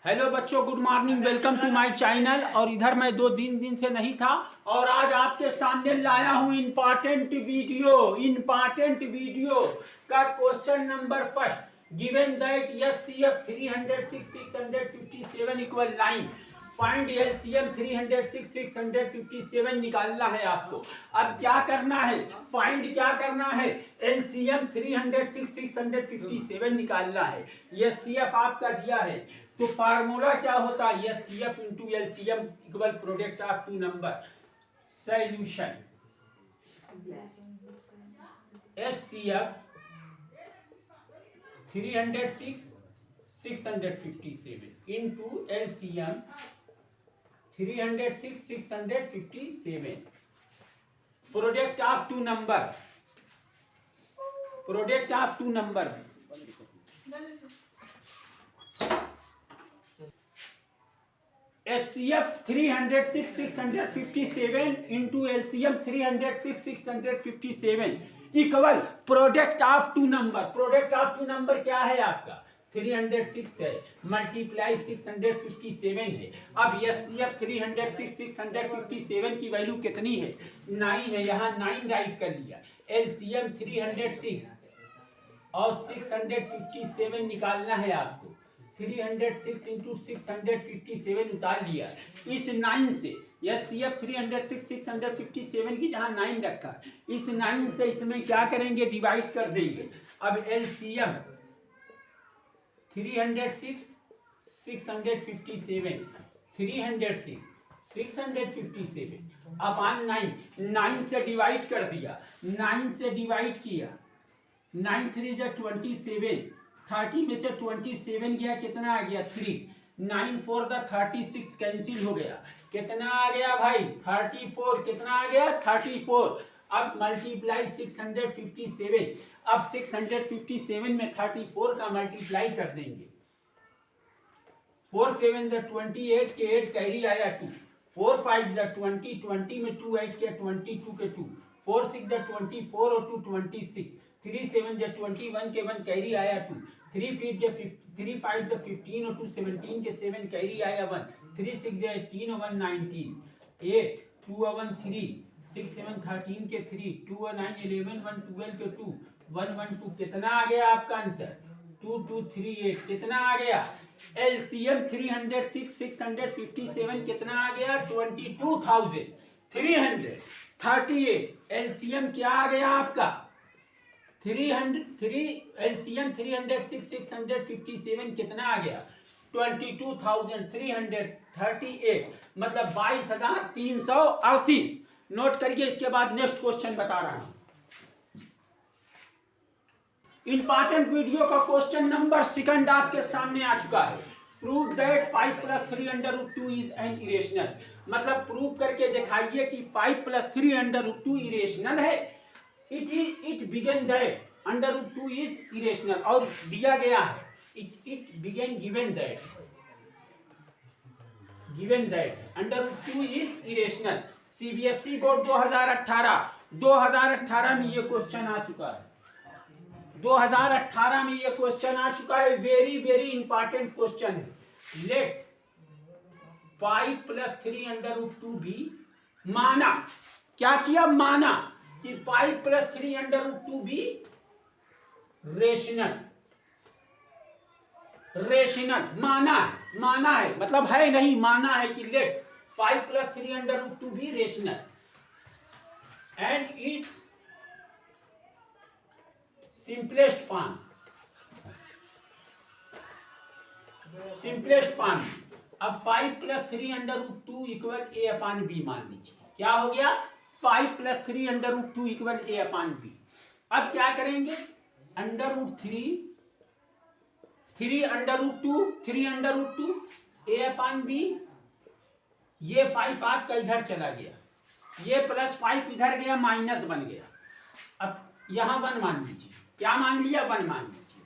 Hello बच्चों, good morning, welcome to my channel. और इधर मैं 2-3 दिन से नहीं था और आज आपके सामने लाया हूँ इम्पॉर्टेंट वीडियो का question number first. Given that HCF 306 657 equal 9, find LCM 306 657 निकालना है आपको। अब क्या करना है, फाइंड क्या करना है, एलसीएम 306 657 निकालना है। एचसीएफ आपका दिया है तो फार्मूला क्या होता है, HCF into LCM equal product of two number. Solution HCF 306 657 into LCM 306 657 product of two number HCF 306 657 into LCM 306 657 equal product of two number. Product of two number क्या है आपका, 306 है मल्टीप्लाई 657 है। अब एचसीएफ 306 657 की वैल्यू कितनी है, 9 है, यहाँ 9 राइट कर लिया। एलसीएम 306 और 657 निकालना है आपको। 306 इंटू 657 उतार लिया। इस 9 से एचसीएफ 306 657 की जहां 9 रखा, इस 9 से इसमें क्या करेंगे, डिवाइड कर देंगे। अब एलसीएम 306 657 306 657 अपॉन 9 से डिवाइड कर दिया। 9 से डिवाइड किया, 9 3 जा 27, 30 में से 27 गया, कितना आ गया 3, 9 4 दा 36 कैंसिल हो गया, कितना आ गया भाई 34, कितना आ गया 34। अब मल्टीप्लाई 657, अब 657 में 34 का मल्टीप्लाई कर देंगे। 4 7 दा 28 के 8 कैरी आया 2, 4 5 दा 20, 20 में 2 8 के 22 के 2, 4 6 दा 24 और 2 26, 3 7 जा 21 के 1 कैरी आया 2, 3 5 जा 15 और 2 17 के 7 कैरी आया 1, 3 6 जा 18 और 1 19, 8 2 और 1 3, 6 7 13 के 3, 2 और 9 11, 1 12 के 2, 1 1 2, कितना आ गया आपका आंसर 2 2 3 8, कितना आ गया। एलसीएम 306 657 कितना आ गया 22,338। एलसीएम क्या आ गया आपका 303, एलसीएम 306 657 कितना आ गया 22,338, मतलब 22,338। नोट करिए, इसके बाद नेक्स्ट क्वेश्चन बता रहा हूं। इंपॉर्टेंट वीडियो का क्वेश्चन नंबर सेकंड आपके सामने आ चुका है। Prove that 5 + 3√2 is an irrational, मतलब प्रूव करके दिखाइए कि 5 + 3√2 इरेशनल है। It began that √2 is irrational, और दिया गया है it began given that √2 is irrational. CBSE board 2018 में ये क्वेश्चन आ चुका है। 2018 में ये क्वेश्चन आ चुका है, वेरी वेरी इंपॉर्टेंट क्वेश्चन है। लेट 5 + 3√2 भी माना, क्या किया, माना कि 5 + 3√2 भी रेशनल माना है, मतलब है नहीं, माना है कि लेट 5 + 3√2 भी rational and it's simplest form. अब 5 + 3√2 इक्वल a/b मान लीजिए। क्या हो गया, 5 + 3√2 इक्वल a/b। अब क्या करेंगे, √3 3√2 a/b, ये 5 आपका इधर चला गया, ये +5 इधर गया, माइनस बन गया। अब यहां 1 मान लीजिए, क्या मान लिया, 1 मान लीजिए।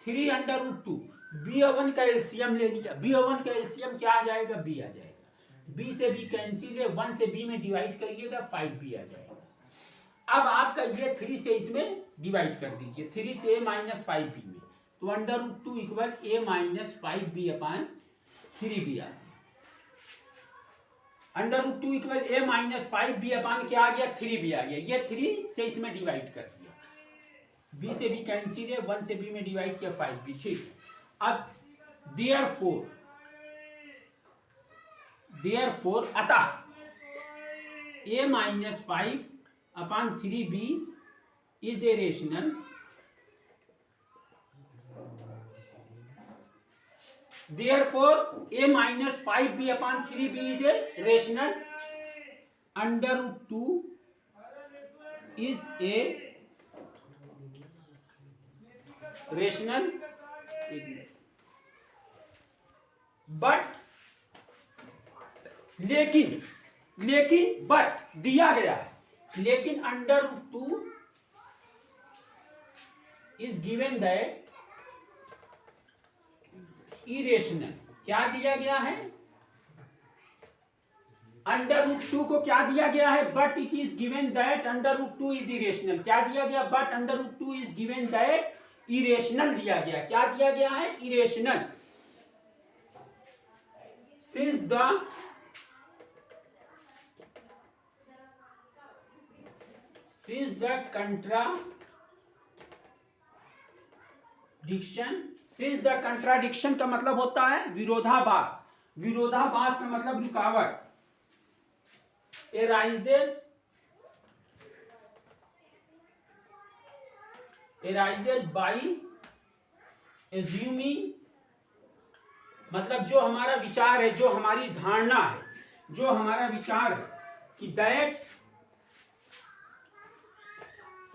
3√2 b और 1 का एलसीएम ले लिया, b और 1 का एलसीएम क्या आ जाएगा, b आ जाएगा। b से b कैंसिल है, 1 से b में डिवाइड करिएगा, 5b आ जाएगा। अब आपका ये 3 से इसमें डिवाइड कर दीजिए, 3 से a - 5b में, तो √2 इक्वल a - 5b/, 3b आ गया। Under root 2 equal a minus 5b upon क्या आ गया 3b आ गया। ये 3 से इसमें डिवाइड कर दिया, b से b कैंसिल है, 1 से b में डिवाइड किया 5b, ठीक है। अब देयरफॉर अतः a minus 5 upon 3b is a rational, therefore a minus 5b upon 3b is a rational, under root 2 is a rational, but लेकिन बट दिया गया है, लेकिन under root 2 is given that irrational, क्या दिया गया है अंडर रूट 2 को क्या दिया गया है, but it is given that under root 2 is irrational. क्या दिया गया, but under root 2 is given that irrational दिया गया। क्या दिया गया है, इरेशनल। सिंस द कंट्राडिक्शन का मतलब होता है विरोधाभास, विरोधाभास का मतलब रुकावट। arises by assuming, मतलब जो हमारा विचार है, जो हमारी धारणा है, जो हमारा विचार है कि that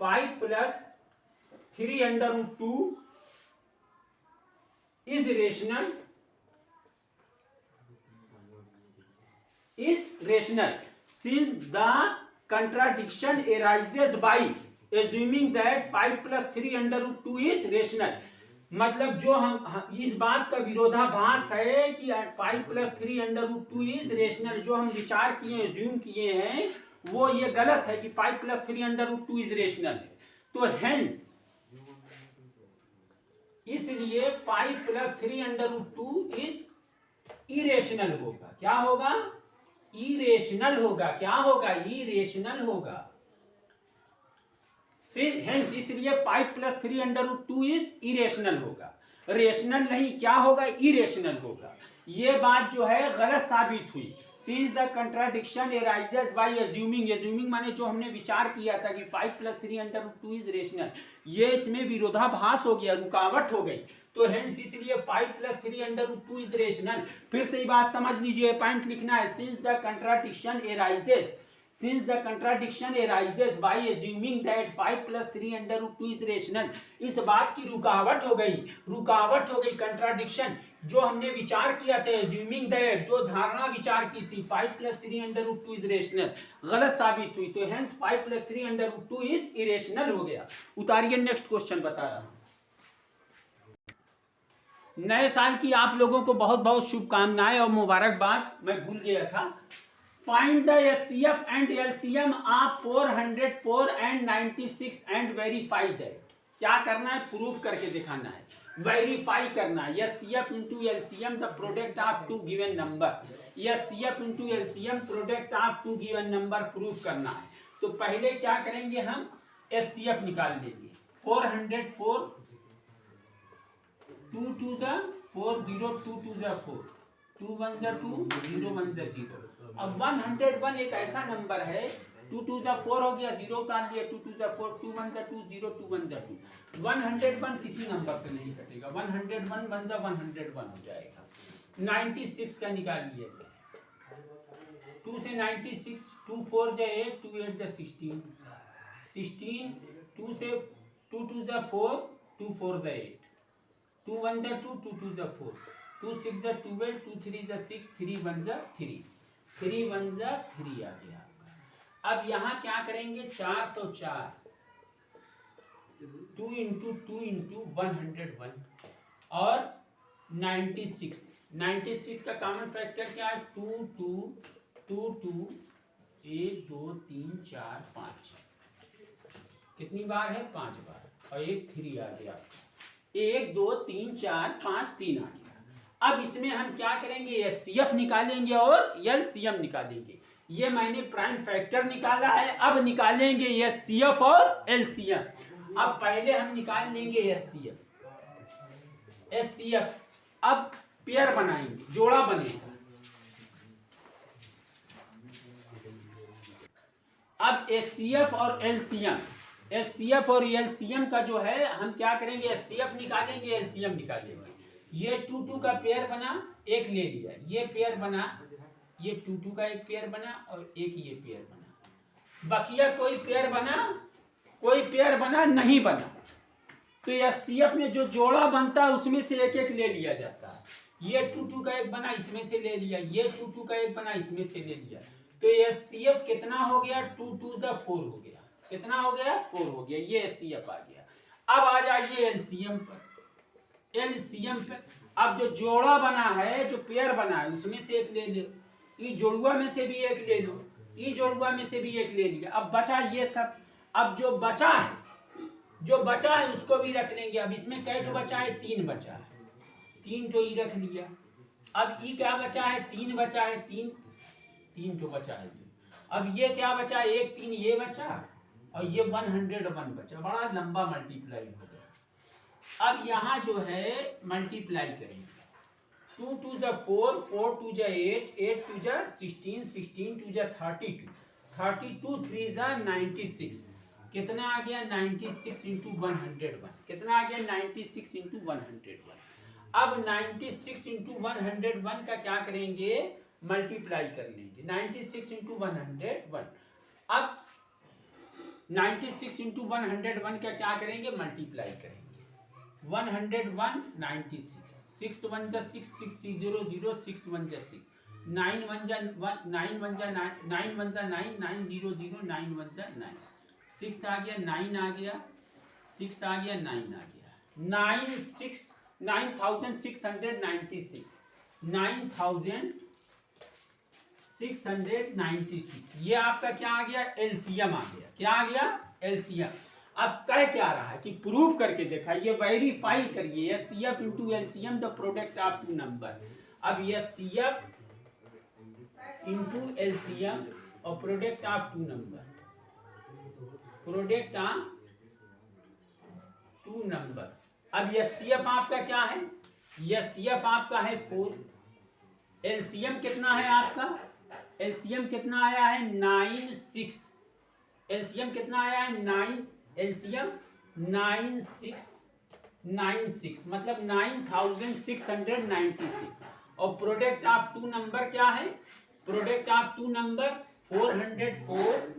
5 + 3 under root 2 is rational, since the contradiction arises by assuming that 5 + 3 under root 2 is rational। मतलब जो हम इस बात का विरोधाभास है कि 5 + 3 अंडर रूट 2 is rational, जो हम विचार किए, एज्यूम किए हैं, वो ये गलत है कि 5 + 3 अंडर रूट 2 is rational है। तो हेंस इसलिए 5 + 3 अंडर रूट 2 इज इरेशनल होगा। क्या होगा, इरेशनल होगा। क्या होगा, इरेशनल होगा। हेंस इसलिए 5 + 3 अंडर रूट 2 इज इरेशनल होगा, रेशनल नहीं। क्या होगा, इरेशनल होगा। ये बात जो है गलत साबित हुई। Since the contradiction arises by assuming माने जो हमने विचार किया था कि 5 + 3 अंडर रूट 2 इज रेशनल, ये इसमें विरोधाभास हो गया, रुकावट हो गई। तो हेंस इसलिए 5 + 3 अंडर रूट 2 इज रेशनल। फिर से ये बात समझ लीजिए, पॉइंट लिखना है। Since the contradiction arises by assuming that 5 + 3 under root 2 is rational, इस बात की रुकावट हो गई, कंट्राडिक्शन जो हमने विचार किया था, assuming that जो धारणा विचार की थी 5 + 3 अंडर रूट 2 is rational, गलत साबित हुई। तो hence 5 + 3 under root 2 is irrational हो गया। उतारिए, नेक्स्ट क्वेश्चन बता रहा हूं। नए साल की आप लोगों को बहुत बहुत शुभकामनाएं और मुबारकबाद। मैं भूल गया था। Find the SCF and LCM of 404 and 96 and verify that। क्या करना है, प्रूव करके दिखाना है, वेरीफाई करना है। SCF into LCM the product of two given number, SCF into LCM product of two given number prove करना है। तो पहले क्या करेंगे, हम SCF निकाल लेंगे। 404 2 2 4 0 2 2 4 2 1 2 0 1 0। अब 101 एक ऐसा नंबर है, 2 2 4 हो गया, 0 उतार लिया, 2 2 4 2 1 2 0 2 1 2। 101 किसी नंबर पे नहीं कटेगा, 101 1 101 हो जाएगा। 96 का निकाल लिया जाए, 2 से 96, 2 4 8 2 8 16 16, 2 से 2 2 4 2 4 8 2 1 2 2 2 4 2 6 12 2 3 6 3 1 3 3 1 3 आ गया। अब यहाँ क्या करेंगे, 404 2 × 2 × 101 और 96 का कॉमन फैक्टर क्या है, 2 2 2 2 1 2 3 4 5। कितनी बार है, 5 बार, और एक 3 आ गया। 1 2 3 4 5 3 आ गया। अब इसमें हम क्या करेंगे, एचसीएफ निकालेंगे और एलसीएम निकालेंगे। ये मैंने प्राइम फैक्टर निकाला है, अब निकालेंगे एचसीएफ और एलसीएम। अब पहले हम निकाल लेंगे एचसीएफ। अब पेयर बनाएंगे, जोड़ा बनेगा। अब एचसीएफ और एलसीएम का जो है हम क्या करेंगे, एचसीएफ निकालेंगे, एलसीएम निकालेंगे। ये 2 का पेयर बना, एक ले लिया, ये पेयर बना, ये 2 का एक पेयर बना और एक ये पेयर बना। बकिया कोई पेयर बना नहीं बना। तो एचसीएफ में जो जोड़ा बनता है उसमें से एक एक ले लिया जाता है। ये 2 का एक बना, इसमें से ले लिया, ये 2 का एक बना, इसमें से ले लिया। तो एचसीएफ कितना हो गया, 2 2 4 हो गया। कितना हो गया, 4 हो गया। ये एचसीएफ आ गया। अब आ जाइए एलसीएम पर। अब जो जोड़ा बना है, जो पेयर बना है, उसमें से एक ले लो, ई जोड़ुआ में से भी एक ले लो, ई जोड़ुआ में से भी एक ले लिया। अब बचा ये सब। अब जो बचा है उसको भी रख लेंगे। अब इसमें कै तो बचा है, 3 बचा है, 3 तो ई रख लिया। अब ई क्या बचा है, 3 बचा है, 3 तो बचा है। अब ये क्या बचा, 1 3 ये बचा और ये 101 बचा। बड़ा लंबा मल्टीप्लाई हो गया। अब यहाँ जो है मल्टीप्लाई करेंगे, 2 2 4, 4 2 8, 8 2 16, 16 2 32, 32 3 96। कितना आ गया, 96 इंटू 101। कितना आ गया, 96 इंटू 101। अब 96 इंटू 101 का क्या करेंगे, मल्टीप्लाई कर लेंगे। 96 इंटू 101। अब 96 इंटू 101 का क्या करेंगे, मल्टीप्लाई करेंगे। 101 96, 6 1 6, 6 0 0, 6 1 6, 9 1 1, 9 1 9, 9 1 9, 9 0 0, 9 1 9, 6 आ गया, 9 आ गया, 6 आ गया, 9 आ गया। 9696, 9696। ये आपका क्या आ गया, एलसीएम आ गया। क्या आ गया, एलसीएम। अब कह क्या रहा है कि प्रूव करके देखा, ये वेरीफाई करिए। HCF into LCM the product of 2 number. अब एचसीएफ इंटू एलसीएम और product of 2 number, product of 2 number. अब एचसीएफ आपका क्या है, एचसीएफ आपका है 4। एलसीएम कितना है आपका, एलसीएम कितना आया है, 9 6। एलसीएम कितना आया है, 9। एलसीएम 9696, मतलब 9696। और प्रोडक्ट ऑफ 2 नंबर क्या है, प्रोडक्ट ऑफ 2 नंबर 404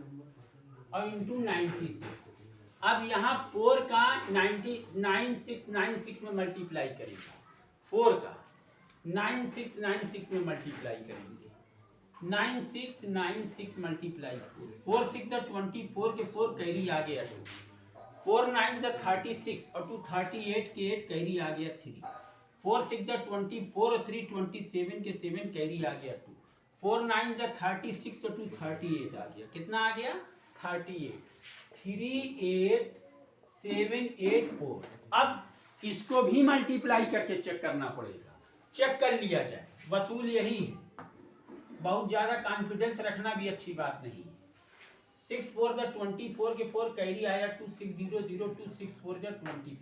और इंटू 96। अब यहाँ 4 का 9696 में मल्टीप्लाई करेंगे। 4 का 9696 में मल्टीप्लाई करेंगे। 9696 मल्टीप्लाई 4 6 24 के 4 कैरी आ गया 2, 4 9 36 और 2 38 के 8 कैरी आ गया 3, 4 6 24 और 3 27 के 7 कैरी आ गया 2, 4 9 36 और 2 38 आ गया। कितना आ गया, 38, 38784। अब इसको भी मल्टीप्लाई करके चेक करना पड़ेगा। चेक कर लिया जाए, वसूल यही है। बहुत ज्यादा कॉन्फिडेंस रखना भी अच्छी बात नहीं है। 6 4 24 के 4 कैरी आया 2 6 0 0, 2 6 4 24,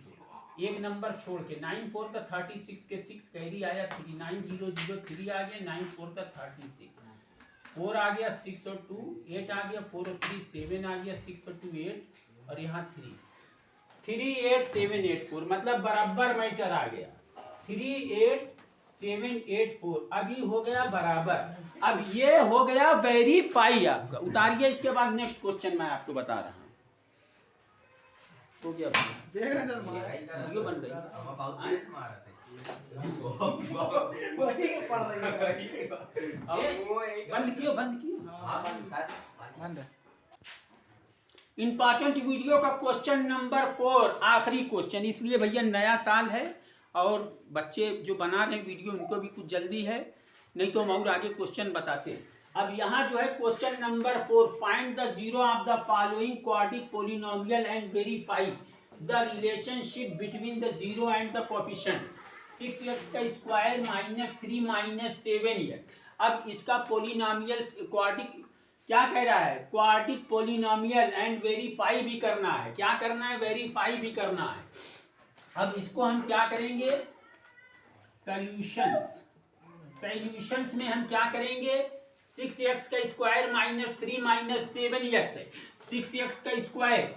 एक नंबर छोड़ के 9 4 36 के 6 कैरी आया 3, 9 0 0 3 आ गया, 9 4 36, 4 आ गया, 6 और 2 8 आ गया, 4 और 3 7 आ गया, 6 और 2 8 और यहाँ 38784, मतलब बराबर मैटर आ गया। 38784 अभी हो गया बराबर। अब ये हो गया वेरीफाई आपका। उतारिए, इसके बाद नेक्स्ट क्वेश्चन मैं आपको बता रहा हूँ। तो क्या वीडियो बन रही है, बंद कियो इंपॉर्टेंट वीडियो का क्वेश्चन नंबर 4, आखिरी क्वेश्चन। इसलिए भैया नया साल है और बच्चे जो बना रहे हैं वीडियो उनको भी कुछ जल्दी है, नहीं तो हम और आगे क्वेश्चन बताते हैं। अब यहाँ जो है question number 4, find the zero of the following quadric polynomial and verify the relationship between the zero and the coefficient 6x का स्क्वायर माइनस 3 माइनस 7x। अब इसका पोलिनोमियल क्वाड्रिक क्या कह रहा है, क्वाड्रिक पोलिनोमियल एंड वेरीफाई भी करना है। क्या करना है, वेरीफाई भी करना है। अब इसको हम क्या करेंगे, सॉल्यूशंस में हम क्या करेंगे, 6x का स्क्वायर माइनस 3 माइनस 7x है। 6x का स्क्वायर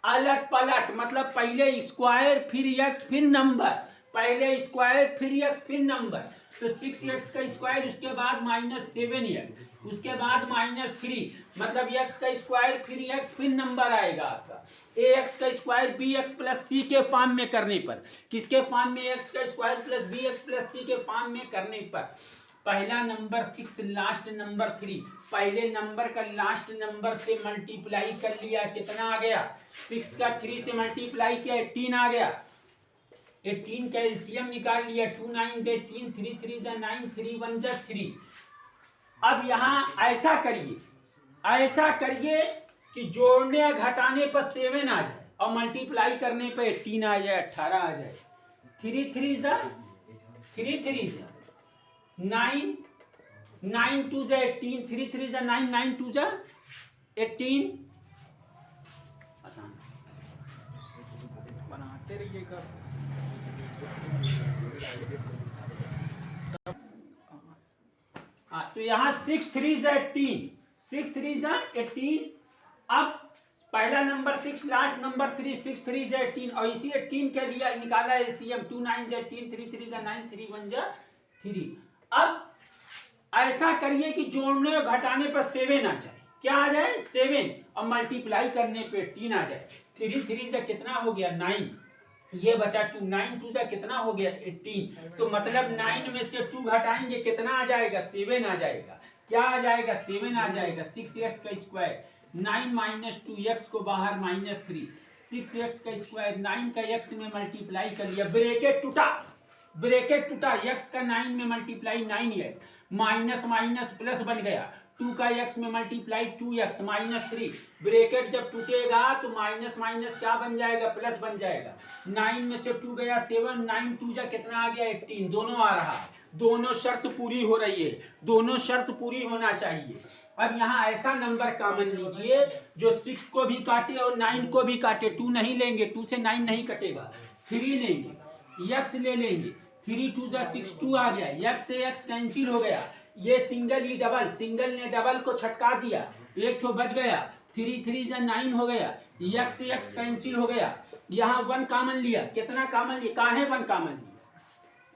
अलट पलट मतलब पहले स्क्वायर फिर x फिर नंबर, पहले स्क्वायर फिर x फिर नंबर। तो 6x का स्क्वायर उसके बाद माइनस 7x उसके बाद माइनस 3 मतलब x का स्क्वायर फिर x फिर नंबर आएगा आपका। ax का स्क्वायर bx प्लस c के फॉर्म में करने पर, किसके फॉर्म में, x का square plus bx plus c के फॉर्म में करने पर, पहला नंबर 6 लास्ट नंबर 3, पहले नंबर का लास्ट नंबर से मल्टीप्लाई कर लिया, कितना आ गया, 6 का 3 से मल्टीप्लाई किया 18 आ गया। 18 का एलसीएम निकाल लिया, 2 9 से 18, 3 3 से 9, 3 1 से 3। अब यहाँ ऐसा करिए कि जोड़ने या घटाने पर 7 आ जाए और मल्टीप्लाई करने पर 18 आ जाए, 18 आ जाए। 3 3 से 9, 9 2 से 18, 3 3 से 9, 9 2 से 18। बनाते रहिएगा। तो यहाँ 6 3 से 18, 6 3 से 18। अब पहला नंबर 6 लास्ट नंबर 3, 6 3 से 18 और इसी 18 के लिए निकाला एलसीएम, 2 9 से 18, 3 3 से 9, 3 1 से 3। अब ऐसा करिए कि जोड़ने और घटाने पर 7 आ जाए, क्या आ जाए 7, और मल्टीप्लाई करने पे 18 आ जाए। 3 3 से कितना हो गया 9, ये बचा 2, 9 2 से कितना हो गया 18। तो मतलब 9 में से 2 घटाएंगे कितना आ जाएगा 7 आ जाएगा। क्या आ जाएगा 7 आ जाएगा। 6x का स्क्वायर 9 माइनस 2x को बाहर माइनस 3, 6x का स्क्वायर 9 का x में मल्टीप्लाई कर लिया, ब्रैकेट टूटा, x का 9 में multiply 9x, minus minus plus बन गया, 2 का x में मल्टीप्लाई 2x माइनस 3। ब्रैकेट जब टूटेगा तो माइनस माइनस क्या बन जाएगा, प्लस बन जाएगा। 9 में से 2 गया 7, 9 2 जा कितना आ गया 18, दोनों आ रहा है, दोनों शर्त पूरी हो रही है, दोनों शर्त पूरी होना चाहिए। अब यहाँ ऐसा नंबर कॉमन लीजिए जो 6 को भी काटे और 9 को भी काटे। 2 नहीं लेंगे, 2 से 9 नहीं कटेगा, 3 लेंगे, x ले लेंगे, 3 2 जा 6, 2 आ गया, x से x कैंसिल हो गया, ये सिंगल ही डबल, सिंगल ने डबल को छटका दिया, एक तो बच गया, 3 3 जा 9 हो गया, x से x कैंसिल हो गया। यहाँ 1 कॉमन लिया, कितना कॉमन लिया, काहे 1 कॉमन लिया,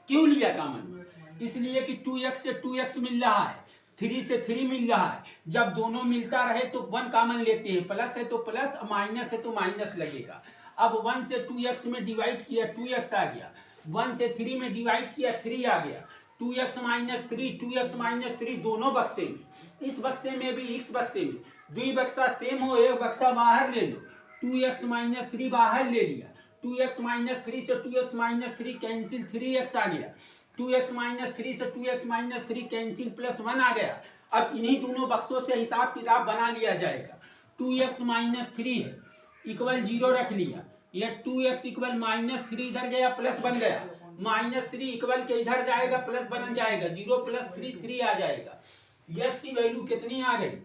क्यों लिया कॉमन, इसलिए कि 2x से 2x मिल रहा है, 3 से 3 मिल रहा है। जब दोनों मिलता रहे तो 1 कॉमन लेते हैं, प्लस है तो प्लस, माइनस है तो माइनस लगेगा। अब 1 से 2x में डिवाइड किया 2x आ गया, 1 से 3 में डिवाइड किया 3 आ गया, 2x माइनस 3, 2x माइनस 3 दोनों बक्से में, इस बक्से में भी इस बक्से में, 2 बक्सा सेम हो, एक बक्सा बाहर ले लो, 2x माइनस 3 बाहर ले लिया, 2x माइनस 3 से 2x माइनस 3 कैंसिल, 3x आ गया, 2x माइनस 3 से 2x माइनस 3 कैंसिल, प्लस 1 आ गया। अब इन्हीं दोनों बक्सों से हिसाब किताब बना लिया जाएगा। 2x माइनस 3 है इक्वल 0 रख लिया, या 2x इक्वल माइनस 3 इधर गया प्लस बन गया, माइनस 3 इक्वल के इधर जाएगा प्लस बन जाएगा, 0 प्लस 3 3 आ जाएगा। यस की वैल्यू कितनी आ गई,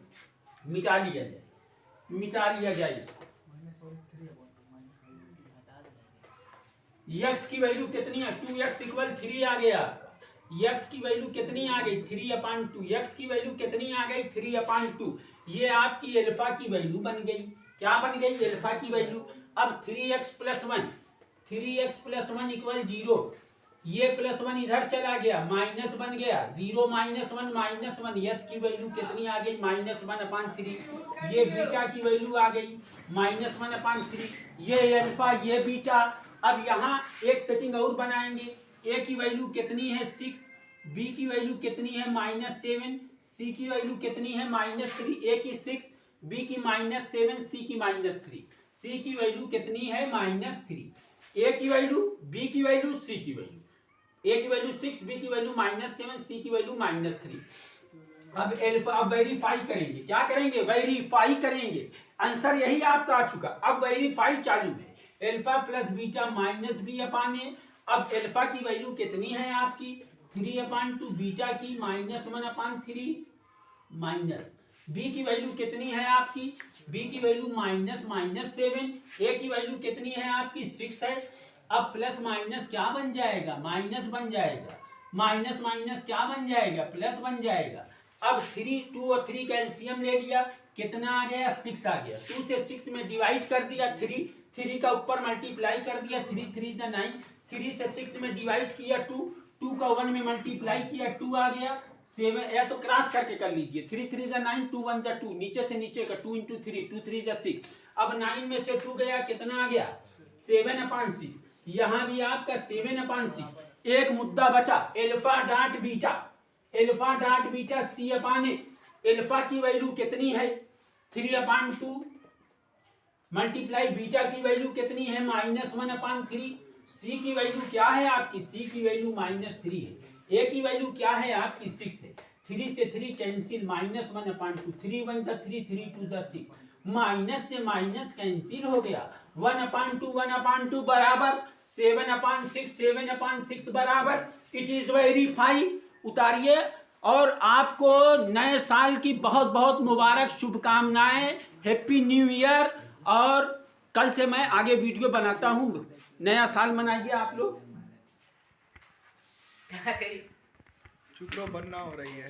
मिटा लिया जाए इसको। x की वैल्यू कितनी है, 2x इक्वल 3 आ गया आपका। x की वैल्यू कितनी आ गई 3/2, x की वैल्यू कितनी आ गई 3/2। ये आपकी अल्फा की वैल्यू बन गई, क्या बन गई, अल्फा की वैल्यू। अब 3x प्लस 1 इक्वल 0, ये प्लस 1 इधर चला गया, माइनस बन गया, 0 माइनस 1 माइनस 1, यस की वैल्यू कितनी आ गई -1/3। ये बीटा की वैल्यू आ गई -1/3, ये अल्फा ये बीटा। अब यहाँ एक सेटिंग और बनाएंगे, ए की वैल्यू कितनी है 6, बी की वैल्यू कितनी है -7, सी की वैल्यू कितनी है -3, ए की 6, बी की -7, सी की -3, सी की वैल्यू कितनी है -3, ए की वैल्यू, बी की वैल्यू, सी की वैल्यू, ए की वैल्यू 6, बी की वैल्यू -7, सी की वैल्यू -3। अब वेरीफाई करेंगे, क्या करेंगे, वेरीफाई करेंगे। आंसर यही आपका आ चुका, अब वेरीफाई चालू है। Alpha plus beta minus B upon A. अब अल्फा की वैल्यू कितनी है आपकी 3/2, बीटा की -1/3 माइनस, बी की वैल्यू कितनी है आपकी, बी की वैल्यू -7, ए की वैल्यू कितनी है आपकी 6 है। अब प्लस माइनस क्या बन जाएगा, माइनस बन जाएगा, माइनस माइनस क्या बन जाएगा, प्लस बन जाएगा। अब 3, 2 और 3 कैल्शियम ले लिया, कितना आ गया 6 आ गया। 2 से 6 में डिवाइड कर दिया, 3 का ऊपर मल्टीप्लाई कर दिया, 3 3 से 9, 3 से 6 में डिवाइड किया 2 का 1 में मल्टीप्लाई किया 2 आ गया। 7 या तो क्रॉस करके कर लीजिए, 3 3 जा 9, 2 1 जा 2, नीचे से नीचे का 2 × 3, 2 3 जा 6। अब 9 में से 2 गया, कितना आ गया 7/6। यहाँ भी आपका 7/6। एक मुद्दा बचा alpha dot beta, alpha dot beta C/A। Alpha की वैल्यू कितनी है 3/2 मल्टीप्लाई बीटा की वैल्यू कितनी है -1/3। सी की वैल्यू क्या है आपकी, सी की वैल्यू -3 है। ए की वैल्यू क्या है आपकी 6 है। 3 से 3 कैंसिल, -1/2, 3 1 जा 3, 3 2 जा 6, माइनस से माइनस कैंसिल हो गया। 1/2 बराबर 7/6, 7/6 बराबर इट इज वेरीफाई। उतारिए। और आपको नए साल की बहुत बहुत मुबारक शुभकामनाएं, हैप्पी न्यू ईयर। और कल से मैं आगे वीडियो बनाता हूँ, नया साल मनाइए आप लोग। चुप रहो, बनना हो रही है।